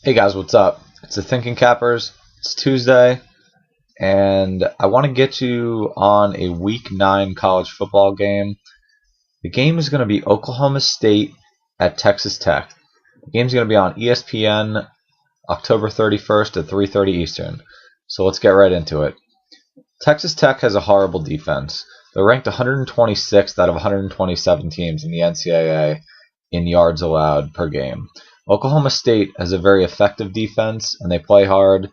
Hey guys, what's up? It's the Thinking Cappers. It's Tuesday, and I want to get you on a Week 9 college football game. The game is going to be Oklahoma State at Texas Tech. The game's going to be on ESPN October 31st at 3:30 Eastern. So let's get right into it. Texas Tech has a horrible defense. They're ranked 126th out of 127 teams in the NCAA in yards allowed per game. Oklahoma State has a very effective defense, and they play hard.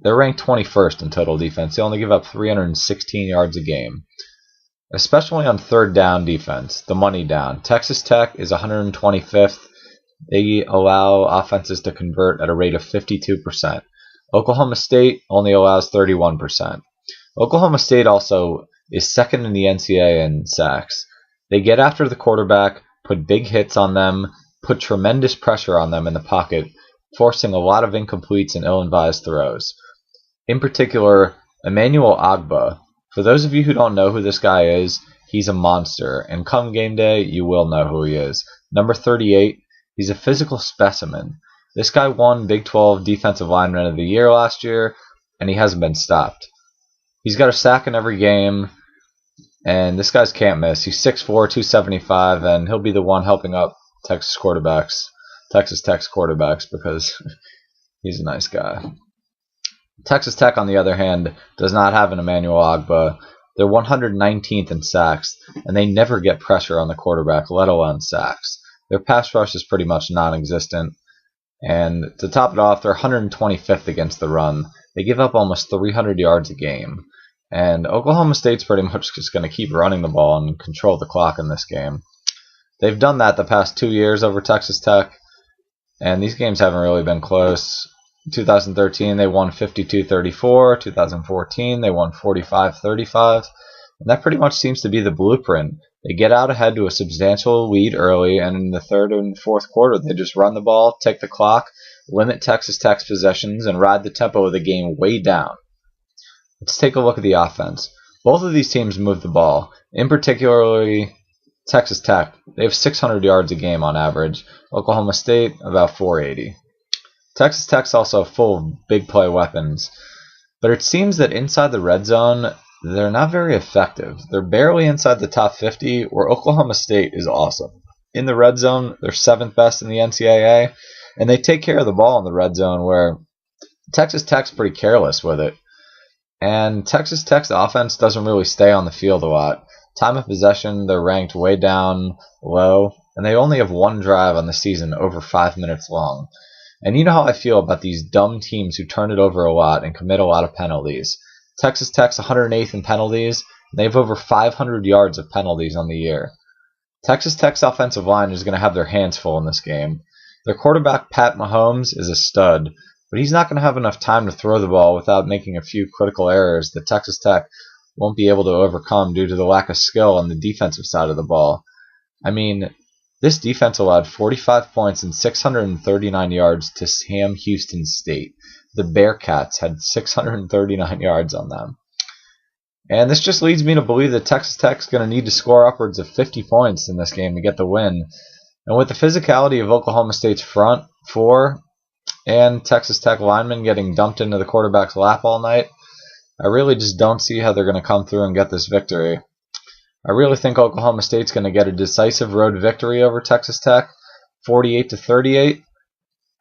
They're ranked 21st in total defense. They only give up 316 yards a game, especially on third down defense, the money down. Texas Tech is 125th. They allow offenses to convert at a rate of 52%. Oklahoma State only allows 31%. Oklahoma State also is second in the NCAA in sacks. They get after the quarterback, put big hits on them, put tremendous pressure on them in the pocket, forcing a lot of incompletes and ill-advised throws. In particular, Emmanuel Agba. For those of you who don't know who this guy is, he's a monster, and come game day, you will know who he is. Number 38, he's a physical specimen. This guy won Big 12 Defensive Lineman of the Year last year, and he hasn't been stopped. He's got a sack in every game, and this guy's can't miss. He's 6'4", 275, and he'll be the one helping up Texas Tech's quarterbacks, because he's a nice guy. Texas Tech, on the other hand, does not have an Emmanuel Agba. They're 119th in sacks, and they never get pressure on the quarterback, let alone sacks. Their pass rush is pretty much non-existent, and to top it off, they're 125th against the run. They give up almost 300 yards a game, and Oklahoma State's pretty much just going to keep running the ball and control the clock in this game. They've done that the past 2 years over Texas Tech, and these games haven't really been close. In 2013, they won 52-34. 2014, they won 45-35. And that pretty much seems to be the blueprint. They get out ahead to a substantial lead early, and in the third and fourth quarter, they just run the ball, take the clock, limit Texas Tech's possessions, and ride the tempo of the game way down. Let's take a look at the offense. Both of these teams move the ball. In particularly, Texas Tech, they have 600 yards a game on average. Oklahoma State, about 480. Texas Tech's also full of big play weapons, but it seems that inside the red zone, they're not very effective. They're barely inside the top 50, where Oklahoma State is awesome. In the red zone, they're 7th best in the NCAA, and they take care of the ball in the red zone, where Texas Tech's pretty careless with it. And Texas Tech's offense doesn't really stay on the field a lot. Time of possession, they're ranked way down low, and they only have one drive on the season over 5 minutes long. And you know how I feel about these dumb teams who turn it over a lot and commit a lot of penalties. Texas Tech's 108th in penalties, and they have over 500 yards of penalties on the year. Texas Tech's offensive line is going to have their hands full in this game. Their quarterback, Pat Mahomes, is a stud, but he's not going to have enough time to throw the ball without making a few critical errors that Texas Tech won't be able to overcome due to the lack of skill on the defensive side of the ball. I mean, this defense allowed 45 points and 639 yards to Sam Houston State. The Bearcats had 639 yards on them. And this just leads me to believe that Texas Tech's going to need to score upwards of 50 points in this game to get the win. And with the physicality of Oklahoma State's front four and Texas Tech linemen getting dumped into the quarterback's lap all night, I really just don't see how they're going to come through and get this victory. I really think Oklahoma State's going to get a decisive road victory over Texas Tech, 48-38,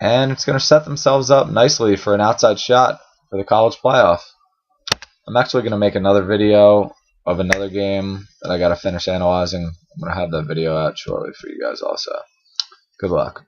and it's going to set themselves up nicely for an outside shot for the college playoff. I'm actually going to make another video of another game that I got to finish analyzing. I'm going to have that video out shortly for you guys also. Good luck.